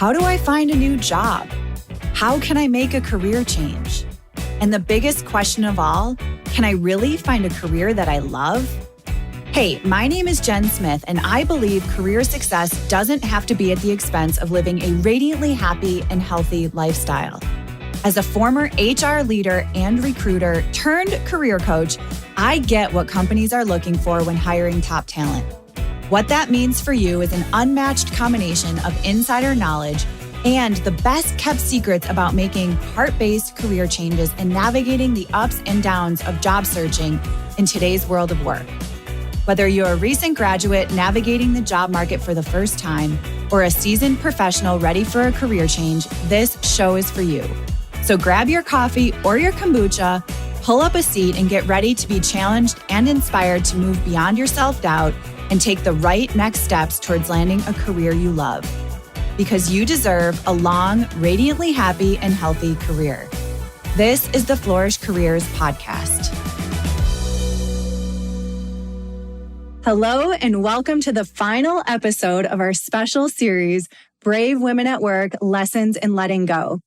How do I find a new job? How can I make a career change? And the biggest question of all, can I really find a career that I love? Hey, my name is Jenn Smith, and I believe career success doesn't have to be at the expense of living a radiantly happy and healthy lifestyle. As a former HR leader and recruiter turned career coach, I get what companies are looking for when hiring top talent. What that means for you is an unmatched combination of insider knowledge and the best kept secrets about making heart-based career changes and navigating the ups and downs of job searching in today's world of work. Whether you're a recent graduate navigating the job market for the first time or a seasoned professional ready for a career change, this show is for you. So grab your coffee or your kombucha, pull up a seat, and get ready to be challenged and inspired to move beyond your self-doubt and take the right next steps towards landing a career you love. Because you deserve a long, radiantly happy and healthy career. This is the Flourish Careers Podcast. Hello, and welcome to the final episode of our special series, Brave Women at Work, Lessons in Letting Go.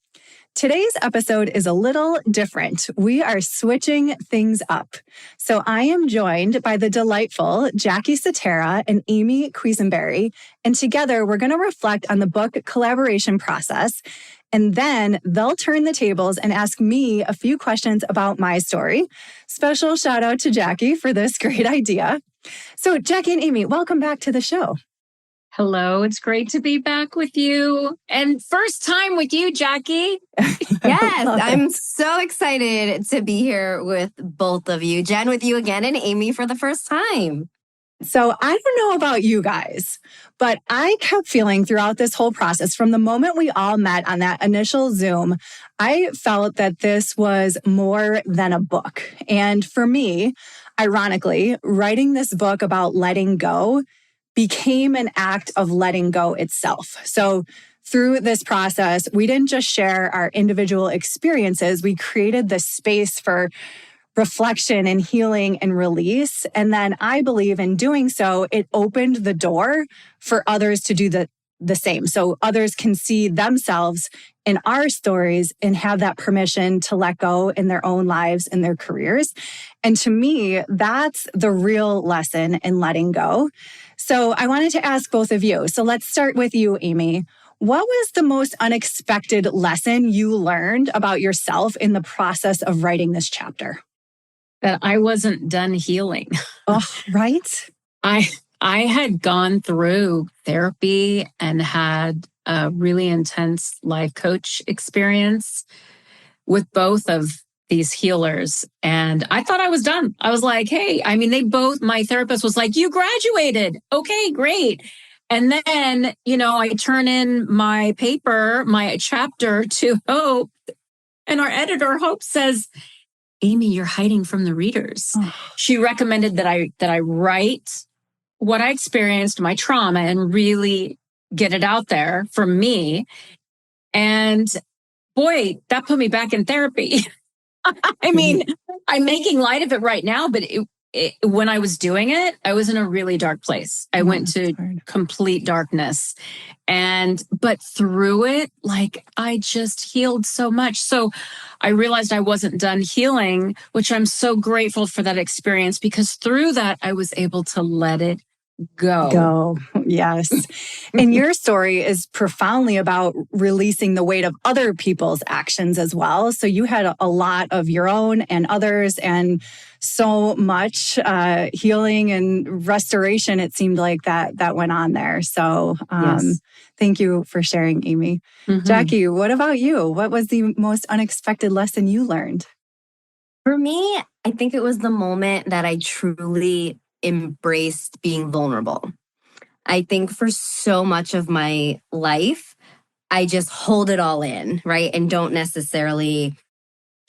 Today's episode is a little different. We are switching things up. So I am joined by the delightful Cetera and Amy Quesenberry, and together we're going to reflect on the book collaboration process, and then they'll turn the tables and ask me a few questions about my story. Special shout out to Jackie for this great idea. So Jackie and Amy, welcome back to the show. Hello, it's great to be back with you. And first time with you, Jackie. Yes, I'm so excited to be here with both of you. Jenn with you again and Amy for the first time. So I don't know about you guys, but I kept feeling throughout this whole process, from the moment we all met on that initial Zoom, I felt that this was more than a book. And for me, ironically, writing this book about letting go became an act of letting go itself. So through this process, we didn't just share our individual experiences, we created this space for reflection and healing and release. And then I believe in doing so, it opened the door for others to do the same. So others can see themselves in our stories and have that permission to let go in their own lives and their careers. And to me, that's the real lesson in letting go. So I wanted to ask both of you. So let's start with you, Amy. What was the most unexpected lesson you learned about yourself in the process of writing this chapter? That I wasn't done healing. Oh, right. I had gone through therapy and had a really intense life coach experience with both of these healers. And I thought I was done. I was like, hey, my therapist was like, you graduated. Okay, great. And then, I turn in my paper, my chapter to Hope, and our editor, Hope, says, Amy, you're hiding from the readers. Oh. She recommended that I write what I experienced, my trauma, and really get it out there for me. And boy, that put me back in therapy. I'm making light of it right now, but when I was doing it, I was in a really dark place. I went to complete darkness. But through it, I just healed so much. So I realized I wasn't done healing, which I'm so grateful for that experience, because through that, I was able to let it go. Yes. And your story is profoundly about releasing the weight of other people's actions as well. So you had a lot of your own and others, and so much healing and restoration, it seemed like that went on there. So yes. Thank you for sharing, Amy. Mm-hmm. Jackie, what about you? What was the most unexpected lesson you learned? For me, I think it was the moment that I truly embraced being vulnerable. I think for so much of my life, I just hold it all in, right? And don't necessarily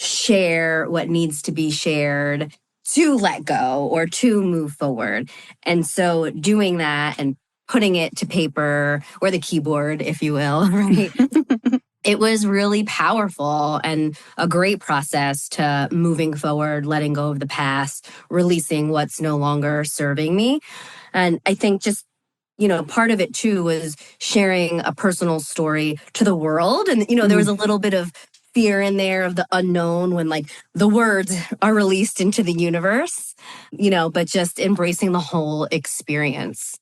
share what needs to be shared to let go or to move forward. And so doing that and putting it to paper or the keyboard, if you will, right? It was really powerful and a great process to moving forward, letting go of the past, releasing what's no longer serving me. And I think just part of it too was sharing a personal story to the world. And, there was a little bit of fear in there of the unknown when like the words are released into the universe, but just embracing the whole experience.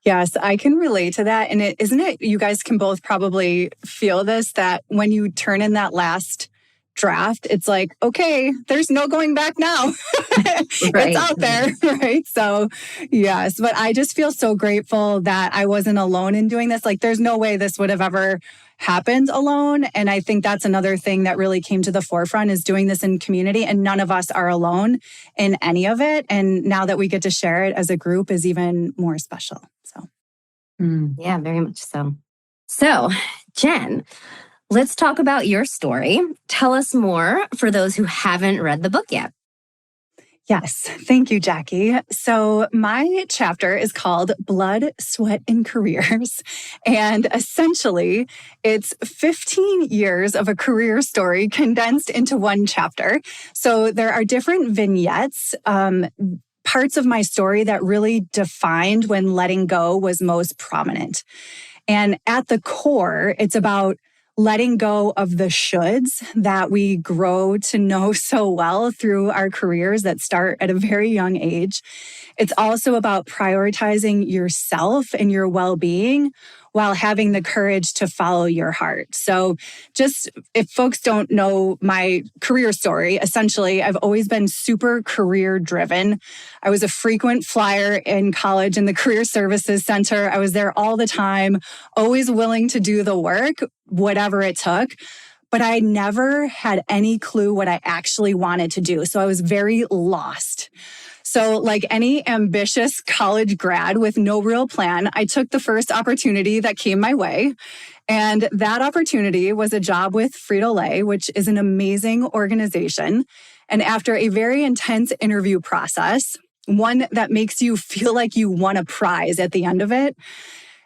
Yes, I can relate to that. And isn't it, you guys can both probably feel this, that when you turn in that last draft, it's like, okay, there's no going back now. Right. It's out there, right? So yes, but I just feel so grateful that I wasn't alone in doing this. Like there's no way this would have ever happened alone. And I think that's another thing that really came to the forefront is doing this in community, and none of us are alone in any of it. And now that we get to share it as a group is even more special. So yeah, very much so. So Jenn, let's talk about your story. Tell us more for those who haven't read the book yet. Yes, thank you, Jackie. So my chapter is called Blood, Sweat, and Careers. And essentially, it's 15 years of a career story condensed into one chapter. So there are different vignettes, parts of my story that really defined when letting go was most prominent. And at the core, it's about letting go of the shoulds that we grow to know so well through our careers that start at a very young age. It's also about prioritizing yourself and your well-being while having the courage to follow your heart. So just if folks don't know my career story, essentially, I've always been super career driven. I was a frequent flyer in college in the Career Services Center. I was there all the time, always willing to do the work, whatever it took. But I never had any clue what I actually wanted to do. So I was very lost. So like any ambitious college grad with no real plan, I took the first opportunity that came my way. And that opportunity was a job with Frito-Lay, which is an amazing organization. And after a very intense interview process, one that makes you feel like you won a prize at the end of it,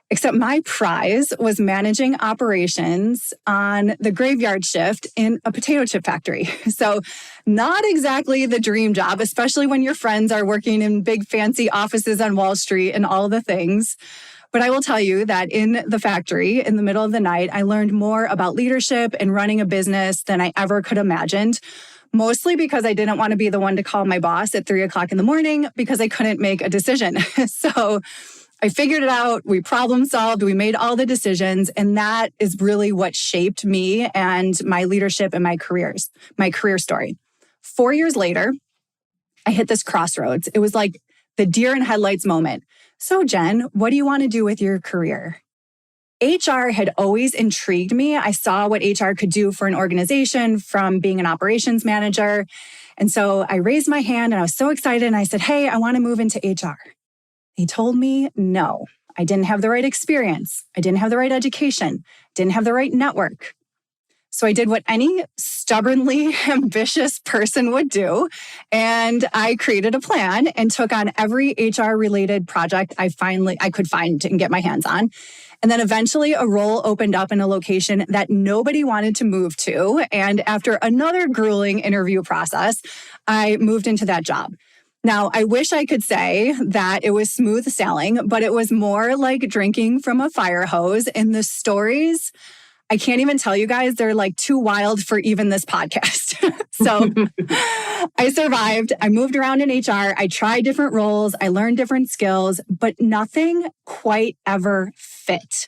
except my prize was managing operations on the graveyard shift in a potato chip factory. So not exactly the dream job, especially when your friends are working in big fancy offices on Wall Street and all the things. But I will tell you that in the factory, in the middle of the night, I learned more about leadership and running a business than I ever could imagined. Mostly because I didn't want to be the one to call my boss at 3:00 in the morning because I couldn't make a decision. So I figured it out. We problem solved. We made all the decisions. And that is really what shaped me and my leadership and my career story. 4 years later, I hit this crossroads. It was like the deer in headlights moment. So Jenn, what do you want to do with your career? HR had always intrigued me. I saw what HR could do for an organization from being an operations manager. And so I raised my hand and I was so excited. And I said, hey, I want to move into HR. He told me, no, I didn't have the right experience. I didn't have the right education, didn't have the right network. So I did what any stubbornly ambitious person would do. And I created a plan and took on every HR related project I could find and get my hands on. And then eventually a role opened up in a location that nobody wanted to move to. And after another grueling interview process, I moved into that job. Now, I wish I could say that it was smooth sailing, but it was more like drinking from a fire hose. And the stories, I can't even tell you guys, they're like too wild for even this podcast. So I survived. I moved around in HR. I tried different roles. I learned different skills, but nothing quite ever fit.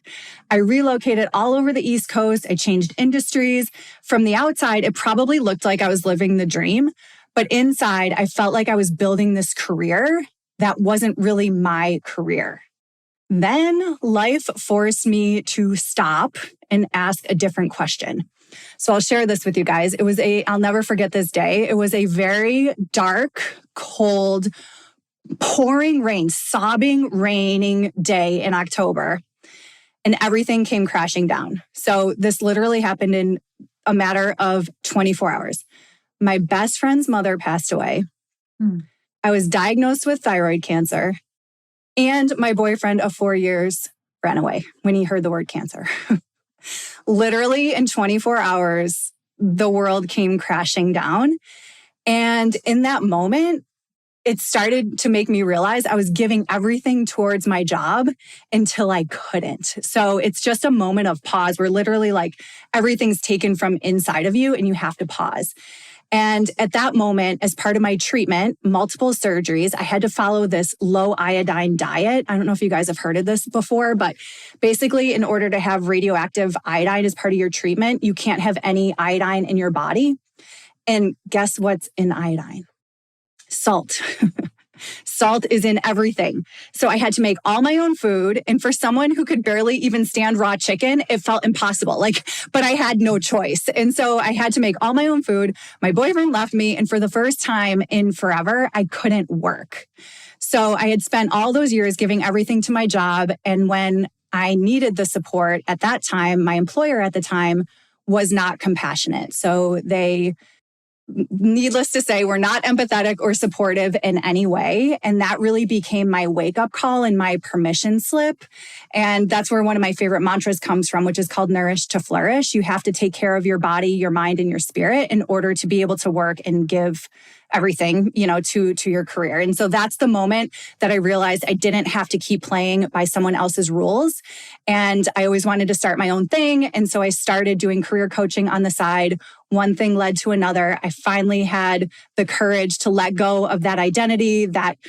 I relocated all over the East Coast. I changed industries. From the outside, it probably looked like I was living the dream. But inside, I felt like I was building this career that wasn't really my career. Then life forced me to stop and ask a different question. So I'll share this with you guys. I'll never forget this day. It was a very dark, cold, pouring rain, sobbing, raining day in October. And everything came crashing down. So this literally happened in a matter of 24 hours. My best friend's mother passed away. I was diagnosed with thyroid cancer. And my boyfriend of 4 years ran away when he heard the word cancer. Literally in 24 hours, the world came crashing down. And in that moment, it started to make me realize I was giving everything towards my job until I couldn't. So it's just a moment of pause where literally like everything's taken from inside of you and you have to pause. And at that moment, as part of my treatment, multiple surgeries, I had to follow this low iodine diet. I don't know if you guys have heard of this before, but basically in order to have radioactive iodine as part of your treatment, you can't have any iodine in your body. And guess what's in iodine? Salt. Salt is in everything. So I had to make all my own food. And for someone who could barely even stand raw chicken, it felt impossible. But I had no choice. And so I had to make all my own food. My boyfriend left me. And for the first time in forever, I couldn't work. So I had spent all those years giving everything to my job. And when I needed the support at that time, my employer at the time was not compassionate. So they, needless to say, were not empathetic or supportive in any way. And that really became my wake-up call and my permission slip. And that's where one of my favorite mantras comes from, which is called Nourish to Flourish. You have to take care of your body, your mind, and your spirit in order to be able to work and give everything, to your career. And so that's the moment that I realized I didn't have to keep playing by someone else's rules. And I always wanted to start my own thing. And so I started doing career coaching on the side. One thing led to another. I finally had the courage to let go of that identity, that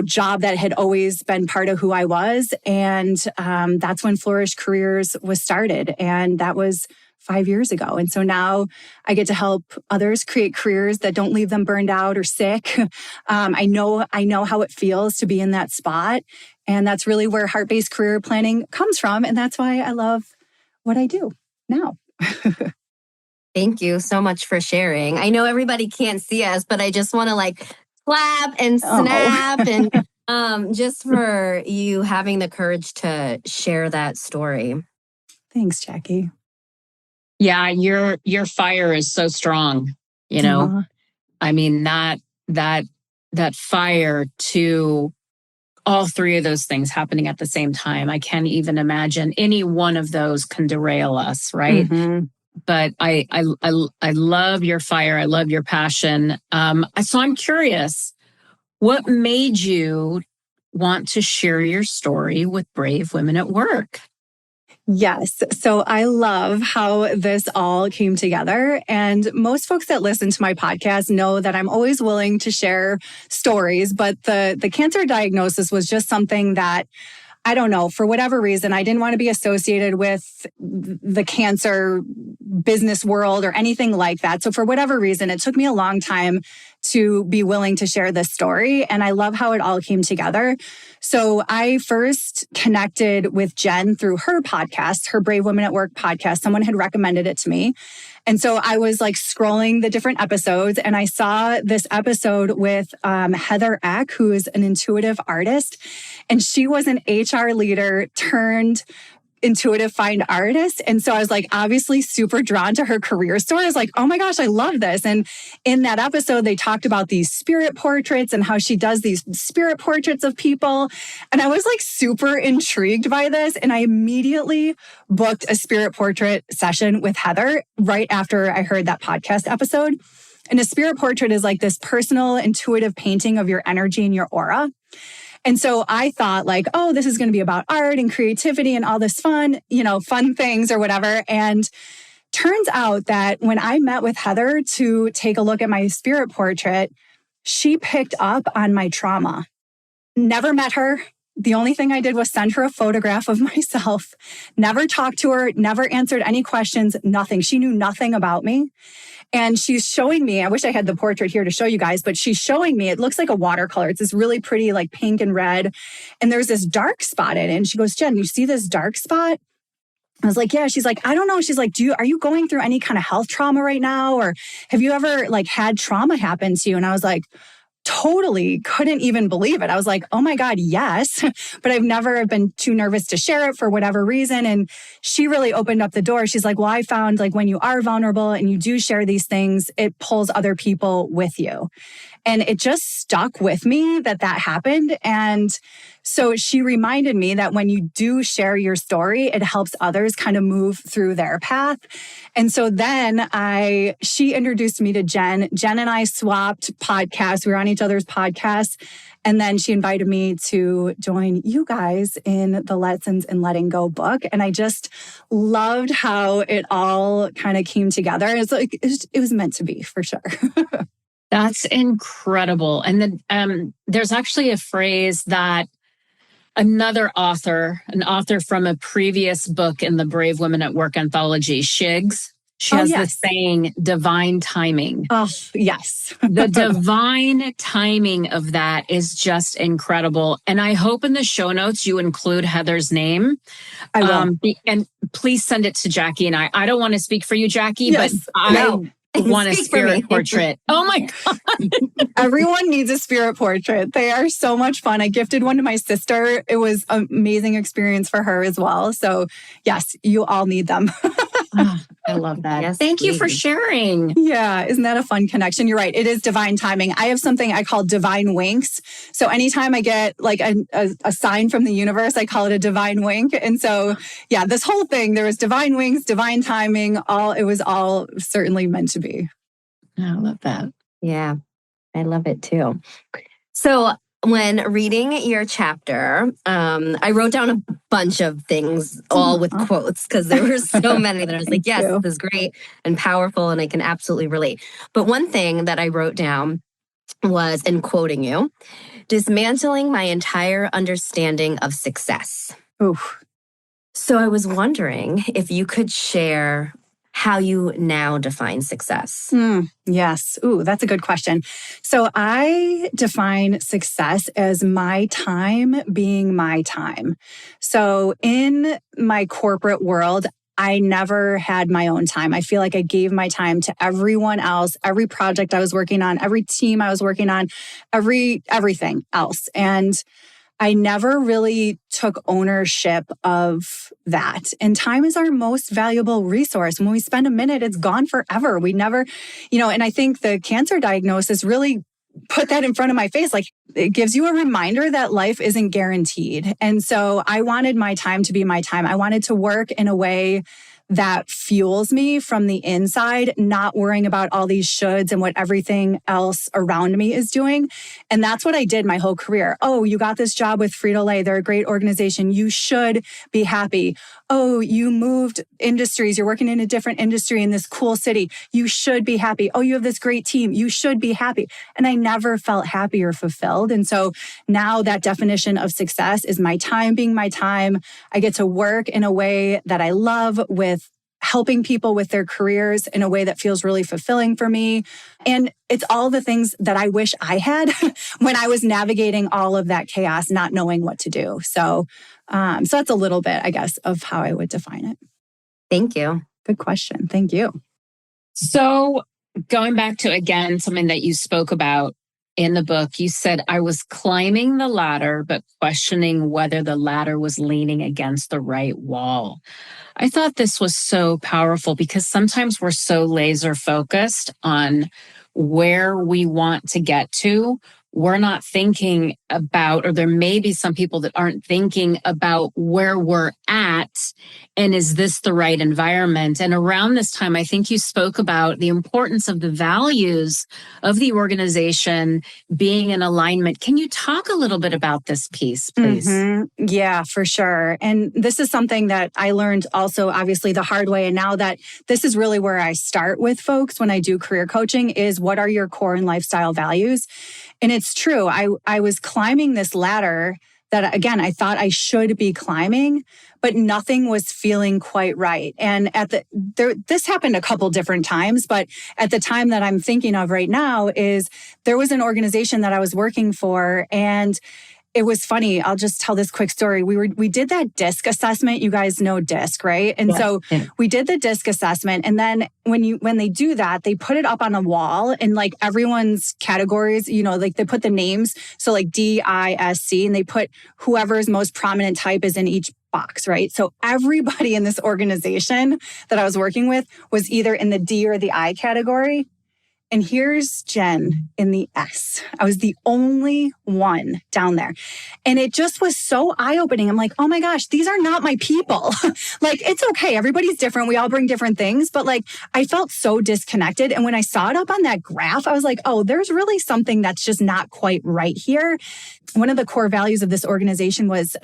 job that had always been part of who I was. And that's when Flourish Careers was started. And that was 5 years ago. And so now I get to help others create careers that don't leave them burned out or sick. I know how it feels to be in that spot. And that's really where heart-based career planning comes from. And that's why I love what I do now. Thank you so much for sharing. I know everybody can't see us, but I just want to clap and snap and just for you having the courage to share that story. Thanks, Jackie. Yeah, your fire is so strong, Uh-huh. I mean, that fire to all three of those things happening at the same time. I can't even imagine any one of those can derail us, right? Mm-hmm. But I love your fire. I love your passion. So I'm curious, what made you want to share your story with Brave Women at Work? Yes. So I love how this all came together. And most folks that listen to my podcast know that I'm always willing to share stories, but the cancer diagnosis was just something that, I don't know, for whatever reason, I didn't want to be associated with the cancer business world or anything like that. So for whatever reason, it took me a long time to be willing to share this story. And I love how it all came together. So I first connected with Jenn through her podcast, her Brave Women at Work podcast. Someone had recommended it to me. And so I was scrolling the different episodes and I saw this episode with Heather Eck, who is an intuitive artist. And she was an HR leader turned intuitive find artist. And so I was obviously super drawn to her career story. I was oh my gosh, I love this. And in that episode, they talked about these spirit portraits and how she does these spirit portraits of people. And I was super intrigued by this. And I immediately booked a spirit portrait session with Heather right after I heard that podcast episode. And a spirit portrait is this personal, intuitive painting of your energy and your aura. And so I thought oh, this is going to be about art and creativity and all this fun things or whatever. And turns out that when I met with Heather to take a look at my spirit portrait, she picked up on my trauma. Never met her. The only thing I did was send her a photograph of myself, never talked to her, never answered any questions, nothing. She knew nothing about me. And she's showing me, I wish I had the portrait here to show you guys, but she's showing me, it looks like a watercolor. It's this really pretty, pink and red. And there's this dark spot in it. And she goes, Jenn, you see this dark spot? I was yeah. She's I don't know. She's are you going through any kind of health trauma right now? Or have you ever had trauma happen to you? And I was totally couldn't even believe it. I was oh my God, yes. But I've never been too nervous to share it for whatever reason. And she really opened up the door. She's well, I found when you are vulnerable and you do share these things, it pulls other people with you. And it just stuck with me that happened. And so she reminded me that when you do share your story, it helps others kind of move through their path. And so then she introduced me to Jenn. Jenn and I swapped podcasts. We were on each other's podcasts. And then she invited me to join you guys in the Lessons in Letting Go book. And I just loved how it all kind of came together. It's like, it was meant to be, for sure. That's incredible. And then there's actually a phrase that another author, an author from a previous book in the Brave Women at Work anthology, Shiggs, she has this saying, divine timing. Oh, yes. The divine timing of that is just incredible. And I hope in the show notes you include Heather's name. I will. And please send it to Jackie and I. I don't want to speak for you, Jackie, yes. but I want a spirit portrait. Oh my God. Everyone needs a spirit portrait. They are so much fun. I gifted one to my sister. It was an amazing experience for her as well. So yes, you all need them. Oh, I love that. Yes, Thank you for sharing. Yeah, isn't that a fun connection? You're right. It is divine timing. I have something I call divine winks. So anytime I get like a sign from the universe, I call it a divine wink. And so, yeah, this whole thing, there was divine winks, divine timing, it was all certainly meant to be. I love that. Yeah, I love it too. So when reading your chapter, I wrote down a bunch of things, all with quotes, because there were so many that I was like, yes, this is great and powerful, and I can absolutely relate. But one thing that I wrote down was, in quoting you, dismantling my entire understanding of success. Oof. So I was wondering if you could share how you now define success. Yes. Ooh, that's a good question. So I define success as my time being my time. So in my corporate world, I never had my own time. I feel like I gave my time to everyone else, every project I was working on, every team I was working on, everything else. And I never really took ownership of that. And time is our most valuable resource. When we spend a minute, it's gone forever. We never, and I think the cancer diagnosis really put that in front of my face. Like, it gives you a reminder that life isn't guaranteed. And so I wanted my time to be my time. I wanted to work in a way that fuels me from the inside, not worrying about all these shoulds and what everything else around me is doing. And that's what I did my whole career. Oh, you got this job with Frito-Lay. They're a great organization. You should be happy. Oh, you moved industries. You're working in a different industry in this cool city. You should be happy. Oh, you have this great team. You should be happy. And I never felt happy or fulfilled. And so now that definition of success is my time being my time. I get to work in a way that I love, with helping people with their careers in a way that feels really fulfilling for me. And it's all the things that I wish I had when I was navigating all of that chaos, not knowing what to do. So that's a little bit, I guess, of how I would define it. Thank you. Good question. Thank you. So going back to, again, something that you spoke about in the book, you said, I was climbing the ladder, but questioning whether the ladder was leaning against the right wall. I thought this was so powerful because sometimes we're so laser focused on where we want to get to. We're not thinking about, or there may be some people that aren't thinking about where we're at and is this the right environment? And around this time, I think you spoke about the importance of the values of the organization being in alignment. Can you talk a little bit about this piece, please? Mm-hmm. Yeah, for sure. And this is something that I learned also, obviously, the hard way. And now that this is really where I start with folks when I do career coaching is, what are your core and lifestyle values? And it's true. I was climbing this ladder that, again, I thought I should be climbing, but nothing was feeling quite right. And this happened a couple different times, but at the time that I'm thinking of right now is there was an organization that I was working for, and it was funny. I'll just tell this quick story. We did that DISC assessment. You guys know DISC, right? And so we did the DISC assessment. And then when they do that, they put it up on a wall in like everyone's categories, like they put the names. So like DISC, and they put whoever's most prominent type is in each box, right? So everybody in this organization that I was working with was either in the D or the I category. And here's Jenn in the S. I was the only one down there. And it just was so eye-opening. I'm like, oh my gosh, these are not my people. Like, it's okay. Everybody's different. We all bring different things. But like, I felt so disconnected. And when I saw it up on that graph, I was like, oh, there's really something that's just not quite right here. One of the core values of this organization was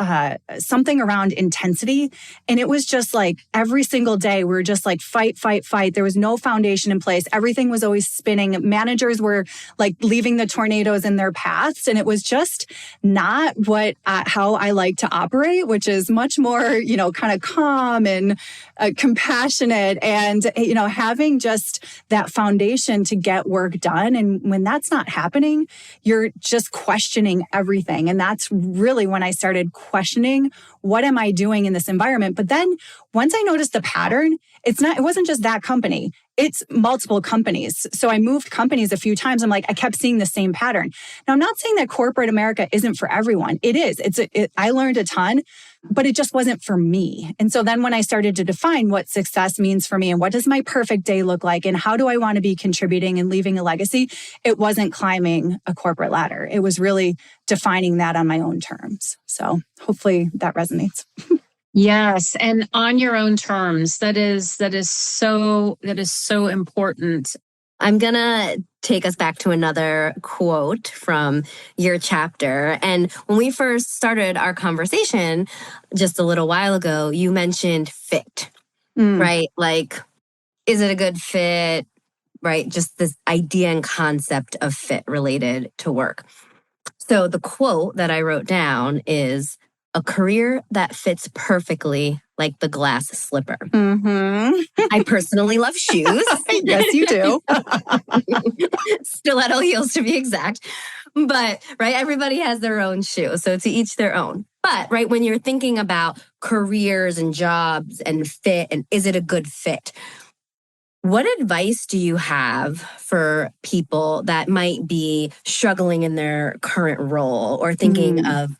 something around intensity. And it was just like every single day, we were just like fight, fight, fight. There was no foundation in place. Everything was always spinning. Managers were like leaving the tornadoes in their paths. And it was just not how I like to operate, which is much more, kind of calm and compassionate and, having just that foundation to get work done. And when that's not happening, you're just questioning everything. And that's really when I started questioning, what am I doing in this environment? But then once I noticed the pattern, it wasn't just that company. It's multiple companies. So I moved companies a few times. I'm like, I kept seeing the same pattern. Now, I'm not saying that corporate America isn't for everyone. It is. I learned a ton, but it just wasn't for me. And so then when I started to define what success means for me and what does my perfect day look like and how do I want to be contributing and leaving a legacy, it wasn't climbing a corporate ladder. It was really defining that on my own terms. So hopefully that resonates. Yes, and on your own terms. That is so important. I'm going to take us back to another quote from your chapter. And when we first started our conversation just a little while ago, you mentioned fit, right? Like, is it a good fit, right? Just this idea and concept of fit related to work. So the quote that I wrote down is, a career that fits perfectly like the glass slipper. Mm-hmm. I personally love shoes. Yes, you do. Stiletto heels to be exact. But, right, everybody has their own shoe. So to each their own. But, right, when you're thinking about careers and jobs and fit and is it a good fit, what advice do you have for people that might be struggling in their current role or thinking of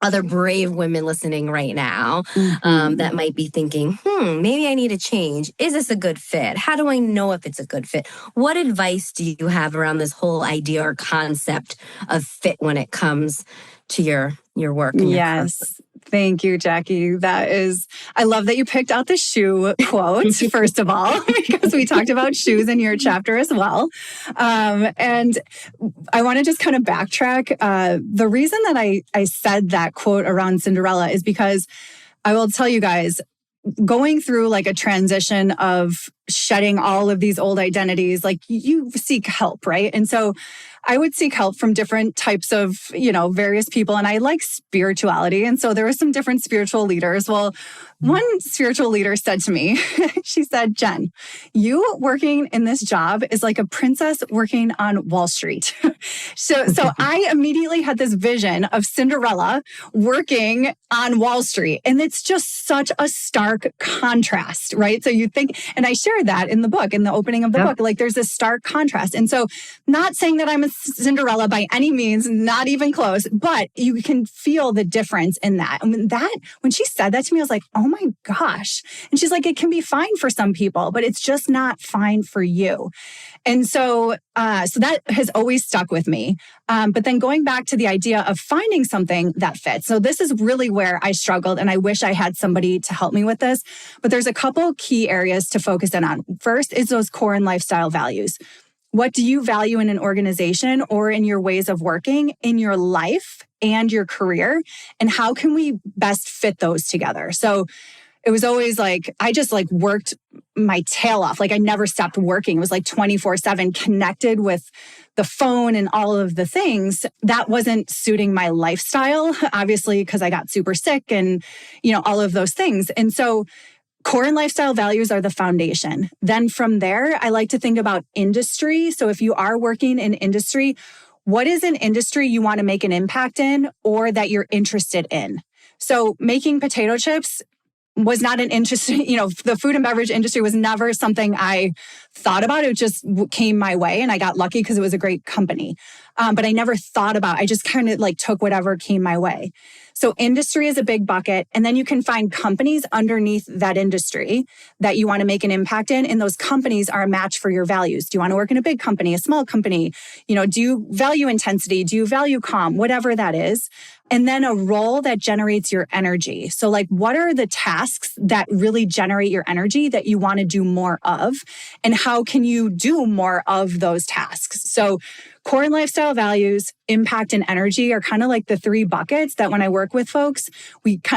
other brave women listening right now that might be thinking, maybe I need a change. Is this a good fit? How do I know if it's a good fit? What advice do you have around this whole idea or concept of fit when it comes to your work? And your Yes. Thank you, Jackie. I love that you picked out the shoe quote, first of all, because we talked about shoes in your chapter as well. And I want to just kind of backtrack. The reason that I said that quote around Cinderella is because I will tell you guys, going through like a transition of shedding all of these old identities, like you seek help, right? And so I would seek help from different types of, various people. And I like spirituality. And so there were some different spiritual leaders. Well, one spiritual leader said to me, she said, Jenn, you working in this job is like a princess working on Wall Street. So I immediately had this vision of Cinderella working on Wall Street. And it's just such a stark contrast, right? So you think, and I shared that in the book, in the opening of the book, like there's this stark contrast. And so not saying that I'm a Cinderella by any means, not even close, but you can feel the difference in that. And when she said that to me, I was like, oh my gosh. And she's like, it can be fine for some people, but it's just not fine for you. And so that has always stuck with me. But then going back to the idea of finding something that fits. So this is really where I struggled, and I wish I had somebody to help me with this. But there's a couple key areas to focus in on. First is those core and lifestyle values. What do you value in an organization or in your ways of working, in your life and your career? And how can we best fit those together? So it was always like, I just like worked my tail off. Like I never stopped working. It was like 24/7 connected with the phone and all of the things. That wasn't suiting my lifestyle, obviously, because I got super sick and, all of those things. And so core and lifestyle values are the foundation. Then from there, I like to think about industry. So if you are working in industry, what is an industry you want to make an impact in or that you're interested in? So making potato chips, was not an interest, the food and beverage industry was never something I thought about. It just came my way and I got lucky because it was a great company. But I never thought about, I just kind of like took whatever came my way. So industry is a big bucket. And then you can find companies underneath that industry that you want to make an impact in. And those companies are a match for your values. Do you want to work in a big company, a small company? Do you value intensity? Do you value calm? Whatever that is. And then a role that generates your energy. So like, what are the tasks that really generate your energy that you want to do more of? And how can you do more of those tasks? So core and lifestyle values, impact, and energy are kind of like the three buckets that when I work with folks,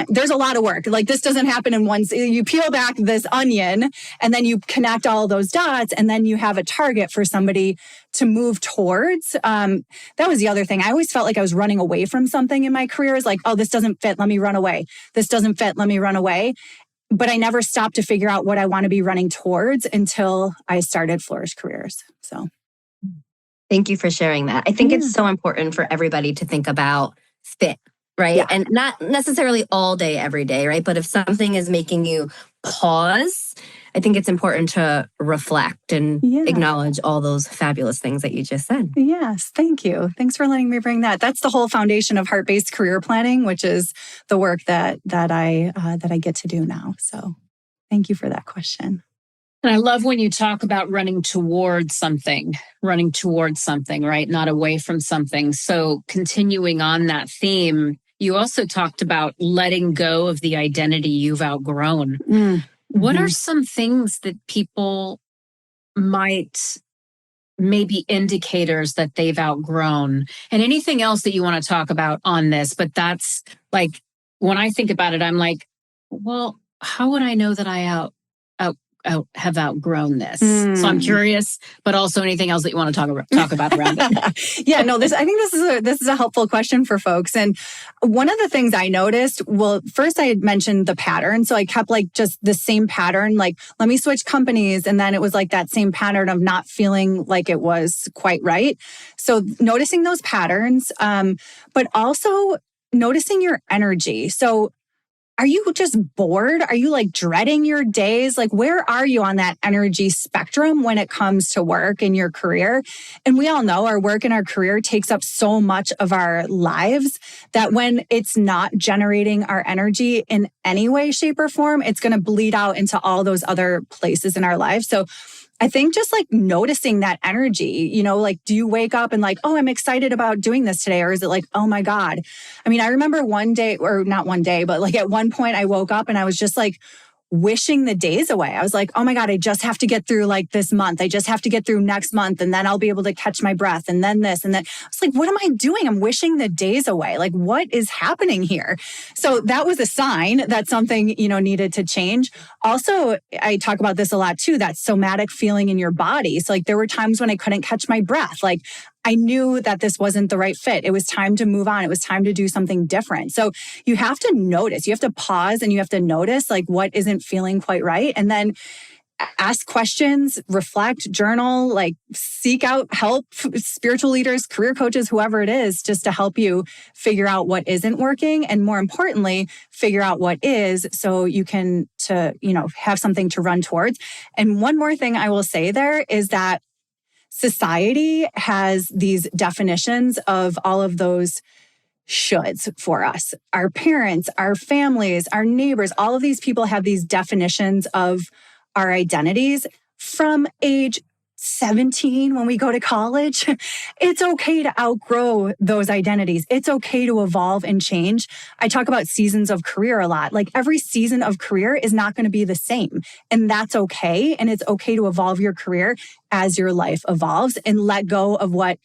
there's a lot of work. Like this doesn't happen in one, you peel back this onion and then you connect all those dots and then you have a target for somebody to move towards. That was the other thing. I always felt like I was running away from something in my career. Is like, oh, this doesn't fit. Let me run away. This doesn't fit. Let me run away. But I never stopped to figure out what I want to be running towards until I started Flourish Careers. So. Thank you for sharing that. I think it's so important for everybody to think about fit, right? Yeah. And not necessarily all day, every day, right? But if something is making you pause, I think it's important to reflect and acknowledge all those fabulous things that you just said. Yes, thank you. Thanks for letting me bring that. That's the whole foundation of heart-based career planning, which is the work that I get to do now. So thank you for that question. And I love when you talk about running towards something, right? Not away from something. So continuing on that theme, you also talked about letting go of the identity you've outgrown. What are some things that people might maybe indicators that they've outgrown? And anything else that you want to talk about on this? But that's like, when I think about it, I'm like, well, how would I know that I have outgrown this? So I'm curious, but also anything else that you want to talk about around it. Yeah, no, I think this is a helpful question for folks. And one of the things I noticed, well, first I had mentioned the pattern. So I kept like just the same pattern, like, let me switch companies. And then it was like that same pattern of not feeling like it was quite right. So noticing those patterns, but also noticing your energy. So are you just bored? Are you like dreading your days? Like, where are you on that energy spectrum when it comes to work and your career? And we all know our work and our career takes up so much of our lives that when it's not generating our energy in any way, shape, or form, it's going to bleed out into all those other places in our lives. So I think just like noticing that energy, like, do you wake up and like, oh, I'm excited about doing this today? Or is it like, oh my God? I mean, I remember one day, or not one day, but like at one point I woke up and I was just like wishing the days away. I was like, oh my God, I just have to get through like this month. I just have to get through next month. And then I'll be able to catch my breath. And then this, and then I was like, what am I doing? I'm wishing the days away. Like, what is happening here? So that was a sign that something, needed to change. Also, I talk about this a lot too, that somatic feeling in your body. So like there were times when I couldn't catch my breath. Like I knew that this wasn't the right fit. It was time to move on. It was time to do something different. So you have to notice, you have to pause and you have to notice like what isn't feeling quite right. And then ask questions, reflect, journal, like seek out help, spiritual leaders, career coaches, whoever it is, just to help you figure out what isn't working. And more importantly, figure out what is so you can have something to run towards. And one more thing I will say there is that society has these definitions of all of those shoulds for us. Our parents, our families, our neighbors, all of these people have these definitions of our identities from age 17 when we go to college. It's okay to outgrow those identities. It's okay to evolve and change. I talk about seasons of career a lot. Like every season of career is not going to be the same. And that's okay. And it's okay to evolve your career as your life evolves and let go of what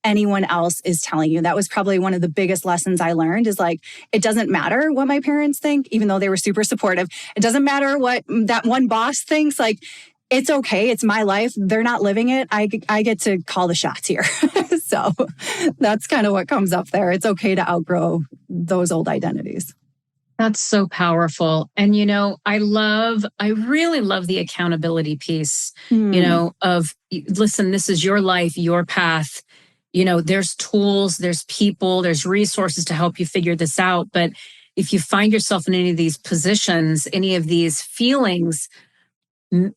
anyone else is telling you. That was probably one of the biggest lessons I learned is like, it doesn't matter what my parents think, even though they were super supportive. It doesn't matter what that one boss thinks. Like, it's okay. It's my life. They're not living it. I get to call the shots here. So that's kind of what comes up there. It's okay to outgrow those old identities. That's so powerful. And, I really love the accountability piece, of listen, this is your life, your path. There's tools, there's people, there's resources to help you figure this out. But if you find yourself in any of these positions, any of these feelings,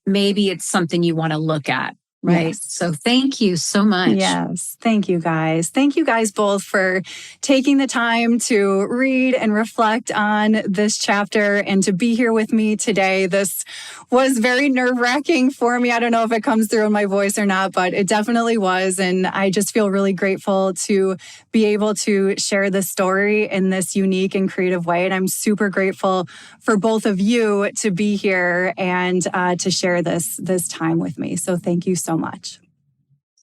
maybe it's something you want to look at. Right. Yes. So thank you so much. Yes. Thank you guys. Thank you guys both for taking the time to read and reflect on this chapter and to be here with me today. This was very nerve-wracking for me. I don't know if it comes through in my voice or not, but it definitely was. And I just feel really grateful to be able to share this story in this unique and creative way. And I'm super grateful for both of you to be here and to share this time with me. So thank you so much.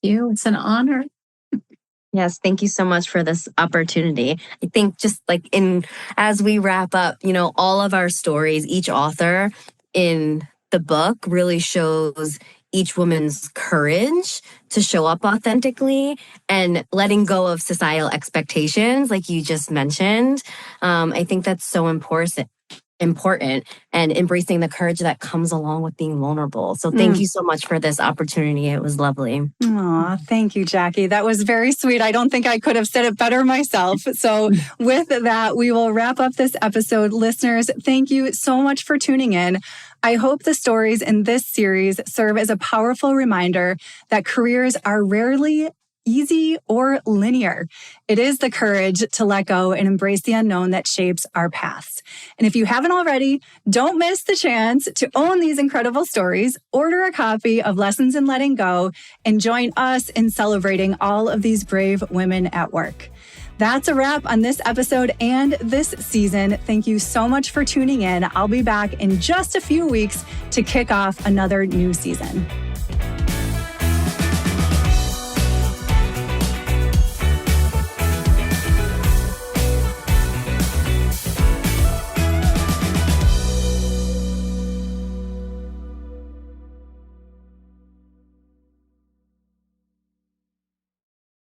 It's an honor. Yes, thank you so much for this opportunity. I think just like as we wrap up, all of our stories, each author in the book really shows each woman's courage to show up authentically and letting go of societal expectations, like you just mentioned. I think that's so important and embracing the courage that comes along with being vulnerable. So thank you so much for this opportunity. It was lovely. Aw, thank you, Jackie. That was very sweet. I don't think I could have said it better myself. So with that, we will wrap up this episode. Listeners, thank you so much for tuning in. I hope the stories in this series serve as a powerful reminder that careers are rarely easy or linear. It is the courage to let go and embrace the unknown that shapes our paths. And if you haven't already, don't miss the chance to own these incredible stories, order a copy of Lessons in Letting Go, and join us in celebrating all of these brave women at work. That's a wrap on this episode and this season. Thank you so much for tuning in. I'll be back in just a few weeks to kick off another new season.